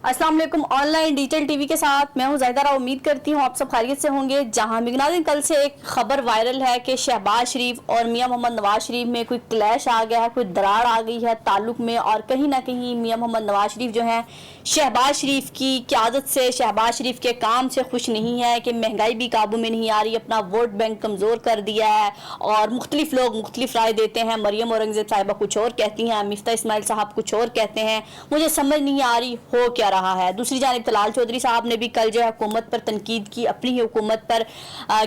अस्सलाम वालेकुम। Online digital TV के साथ मैं हूं ज़ाहिदा। उम्मीद करती हूं आप सब खैरियत से होंगे। जहां मिगनाज़िन कल से एक खबर वायरल है कि शहबाज शरीफ और मियां मोहम्मद नवाज शरीफ में कोई क्लैश आ गया है, कोई दरार आ गई है ताल्लुक में, और कहीं ना कहीं मियां मोहम्मद नवाज शरीफ जो है शहबाज शरीफ की क़यादत से, शहबाज शरीफ के काम से खुश नहीं है कि महंगाई भी काबू में नहीं आ रही, अपना वोट बैंक कमज़ोर कर दिया है। और मुख्तलिफ लोग मुख्तलिफ राय देते हैं। मरियम औरंगज़ेब साहिबा कुछ और कहती हैं, मिफ्ता इस्माइल साहब कुछ और कहते हैं। मुझे समझ नहीं आ रही हो क्या रहा है। दूसरी जानिब तलाल चौधरी साहब ने भी कल जो है हुकूमत पर तनकीद की, अपनी ही हुकूमत पर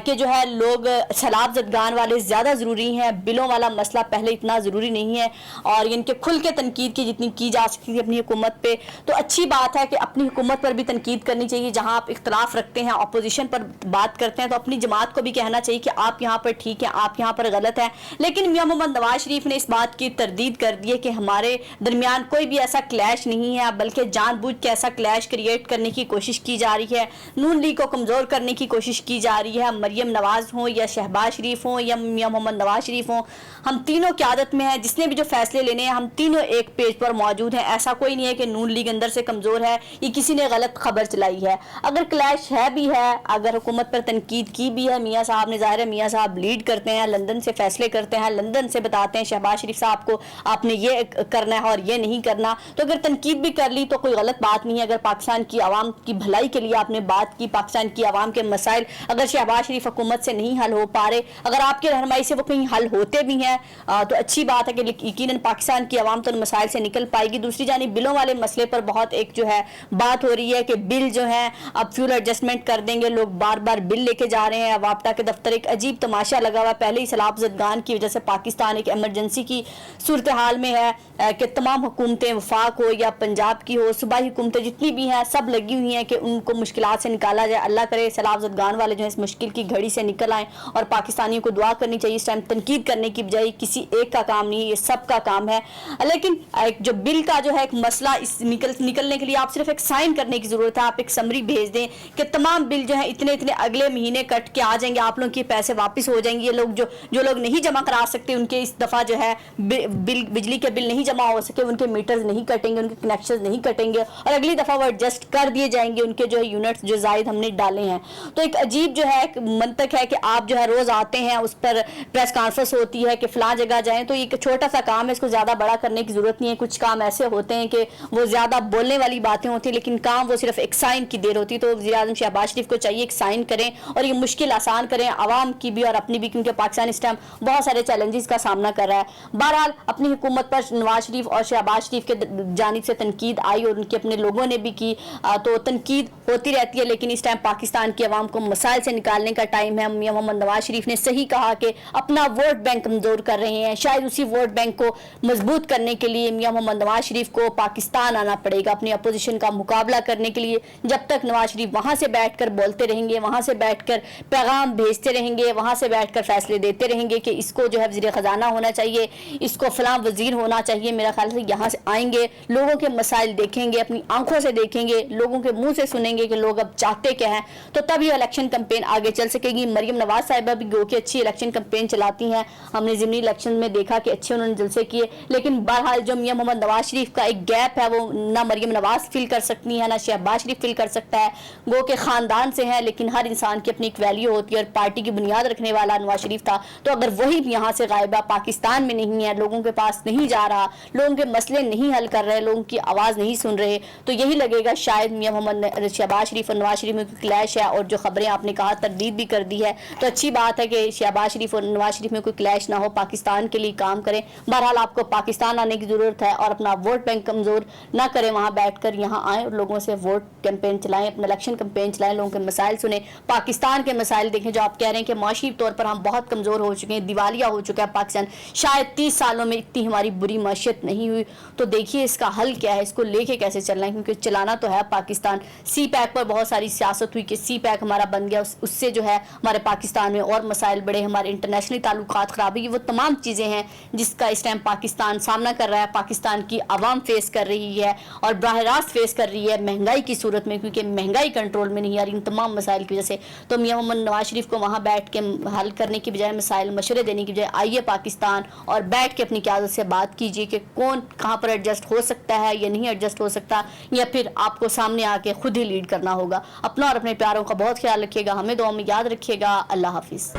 कि जो है लोग सैलाब ज़दगान वाले ज़्यादा ज़रूरी हैं, बिलों वाला मसला पहले इतना ज़रूरी नहीं है, और इनके खुल के तनकीद की जितनी की जा सकती है अपनी हुकूमत पे, तो अच्छी बात है कि अपनी हुकूमत पर भी तनकीद करनी चाहिए। जहाँ आप इख्तलाफ रखते हैं, अपोजिशन पर बात करते हैं, तो अपनी जमात को भी कहना चाहिए कि आप यहाँ पर ठीक हैं, आप यहाँ पर गलत हैं। लेकिन मियां मोहम्मद नवाज शरीफ ने इस बात की तरदीद कर दी है कि हमारे दरमियान कोई भी ऐसा क्लैश नहीं है, बल्कि जानबूझ के ऐसा क्लैश क्रिएट करने की कोशिश की जा रही है, नून लीग को कमजोर करने की कोशिश की जा रही है। मरियम नवाज हो या शहबाज शरीफ हो या मियां मोहम्मद नवाज शरीफ हो, हम तीनों की आदत में है, जिसने भी जो फैसले लेने हैं हम तीनों एक पेज पर मौजूद हैं। ऐसा कोई नहीं है कि नून लीग अंदर से कमजोर है, ये किसी ने गलत खबर चलाई है। अगर क्लैश है भी है, अगर हुकूमत पर तनकीद की भी है मियां साहब ने, ज़ाहिर है मियां साहब लीड करते हैं, लंदन से फैसले करते हैं, लंदन से बताते हैं शहबाज शरीफ साहब को आपने ये करना है और ये नहीं करना। तो अगर तनकीद भी कर ली तो कोई गलत बात नहीं है। अगर पाकिस्तान की आवाम की भलाई के लिए आपने बात की, पाकिस्तान की आवाम के मसाइल अगर शहबाज शरीफ हुकूमत से नहीं हल हो पा रहे, अगर आपके रहनुमाई से वो कहीं हल होते भी हैं तो अच्छी बात है कि यकीनन पाकिस्तान की आवाम तो मसाइल से निकल पाएगी। दूसरी जानिब बिलों वाले मसले पर बहुत एक जो है बात हो रही है कि बिल जो है अब फ्यूल एडजस्टमेंट कर देंगे, लोग बार बार बिल लेके जा रहे हैं। वापटा के दफ्तर एक अजीब तमाशा लगा हुआ, पहले ही सैलाब ज़दगान की वजह से पाकिस्तान एक एमरजेंसी की सूरत हाल में है कि तमाम हुकूमतें, वफाक हो या पंजाब की हो, सूबाई हुकूमतें जितनी भी हैं सब लगी हुई हैं कि उनको मुश्किलात से निकाला जाए। अल्लाह करे सैलाब ज़दगान वाले जो है इस मुश्किल की घड़ी से निकल आएँ, और पाकिस्तानियों को दुआ करनी चाहिए। इस टाइम तनकीद करने की बजाय किसी एक का काम नहीं, ये सब का काम है। लेकिन एक जो बिल का जो है एक मसला इस निकलने के लिए आप सिर्फ एक साइन करने की ज़रूरत है। आप एक समरी भेज दें कि तमाम बिल जो है इतने इतने अगले महीने कट के आ जाएंगे, आप लोगों के पैसे वापस हो जाएंगे। ये लोग जो लोग नहीं जमा करा सकते, उनके इस दफ़ा जो है बिजली के बिल नहीं जमा हो सके, उनके मीटर्स नहीं कटेंगे, उनके कनेक्शन नहीं कटेंगे, और अगली दफ़ा वो एडजस्ट कर दिए जाएंगे उनके जो है यूनिट्स जो जायद हमने डाले हैं। तो एक अजीब जो है मंतक है कि आप जो है रोज आते हैं, उस पर प्रेस कॉन्फ्रेंस होती है कि फलां जगह जाएं, तो ये एक छोटा सा काम है, इसको ज्यादा बड़ा करने की जरूरत नहीं है। कुछ काम ऐसे होते हैं कि वो ज्यादा बोलने वाली बातें होती है, लेकिन काम वो सिर्फ एक साइन की देर होती है। तो वज़ीर आज़म शहबाज शरीफ को चाहिए एक साइन करें और ये मुश्किल आसान करें, आवाम की भी और अपनी भी, क्योंकि पाकिस्तान इस टाइम बहुत सारे चैलेंजेस का सामना कर रहा है। बहरहाल अपनी हुकूमत पर नवाज शरीफ और शहबाज शरीफ के जानिब से तनकीद आई और उनके अपने लोगों ने भी की, तो तनकीद होती रहती है। लेकिन इस टाइम पाकिस्तान की आवाम को मसाइल से निकालने का टाइम है। मियां मोहम्मद नवाज शरीफ ने सही कहा कि अपना वोट बैंक कमजोर कर रहे हैं। शायद उसी वोट बैंक को मजबूत करने के लिए मियां मोहम्मद नवाज शरीफ को पाकिस्तान आना पड़ेगा अपनी अपोजिशन का मुकाबला करने के लिए। जब तक नवाज शरीफ वहां से बैठकर बोलते रहेंगे, वहां से बैठकर पैगाम भेजते रहेंगे, वहां से बैठकर फैसले देते रहेंगे कि इसको जो है वज़ीर ख़जाना होना चाहिए, इसको फलां वजीर होना चाहिए, मेरा ख्याल से यहाँ से आएंगे, लोगों के मसाइल देखेंगे, अपनी आंखों से देखेंगे, लोगों के मुंह से सुनेंगे कि लोग अब चाहते क्या हैं, तो तब ये इलेक्शन कैंपेन आगे चल सकेगी। मरियम नवाज साहिबा भी गो के अच्छी इलेक्शन कैंपेन चलाती हैं, हमने ज़िमनी इलेक्शन में देखा कि अच्छे उन्होंने जलसे किए। लेकिन बहरहाल जो मियां मोहम्मद नवाज शरीफ का एक गैप है, वो ना मरियम नवाज फिल कर सकती है, ना शहबाज शरीफ फिल कर सकता है। गो के ख़ानदान से है, लेकिन हर इंसान की अपनी एक वैल्यू होती है, और पार्टी की बुनियाद रखने वाला नवाज शरीफ था। तो अगर वही यहाँ से गायबा, पाकिस्तान में नहीं है, लोगों के पास नहीं जा रहा, लोगों के मसले नहीं हल कर रहे, लोगों की आवाज़ नहीं सुन रहे, तो यही लगेगा शायद मियां मोहम्मद शहबाज शरीफ और नवाज शरीफ में क्लैश है। और जो खबरें आपने कहा तरदीद भी कर दी है, तो अच्छी बात है कि शहबाज शरीफ और नवाज शरीफ में कोई क्लैश ना हो, पाकिस्तान के लिए काम करें। बहरहाल आपको पाकिस्तान आने की ज़रूरत है और अपना वोट बैंक कमज़ोर ना करें, वहाँ बैठ कर यहाँ आएँ और लोगों से वोट कैंपेन चलाएँ, अपना इलेक्शन कैंपेन चलाएँ, लोगों के मसाइल सुने, पाकिस्तान के मसाइल देखें। जो आप कह रहे हैं कि माशी तौर पर हम बहुत कमज़ोर हो चुके हैं, दिवालिया हो चुका है पाकिस्तान, शायद 30 सालों में इतनी हमारी बुरी मैशियत नहीं हुई, तो देखिए इसका हल क्या है, इसको लेके कैसे चलना है। کیونکہ چلانا تو ہے پاکستان. سی پیک پر بہت ساری سیاست ہوئی کہ سی پیک ہمارا بن گیا, اس سے جو ہے ہمارے پاکستان میں اور مسائل بڑے, ہمارے انٹرنیشنل تعلقات خراب ہوئی. وہ تمام چیزیں ہیں جس کا اس ٹائم پاکستان سامنا کر رہا ہے, پاکستان کی عوام فیس کر رہی ہے اور براہ راست فیس کر رہی ہے مہنگائی کی صورت میں, کیونکہ مہنگائی کنٹرول میں نہیں آ رہی ان تمام مسائل کی وجہ سے. تو میاں محمد نواز شریف کو وہاں بیٹھ کے حل کرنے کی بجائے, مسائل مشورے دینے کی بجائے, آئیے پاکستان اور بیٹھ کے اپنی قیادت سے بات کیجیے کہ کون کہاں پر ایڈجسٹ ہو سکتا ہے یا نہیں ایڈجسٹ ہو سکتا, یا پھر آپ کو سامنے آ کے خود ہی لیڈ کرنا ہوگا. اپنا اور اپنے پیاروں کا بہت خیال رکھیے گا, ہمیں دعاؤں میں یاد رکھیے گا. اللہ حافظ.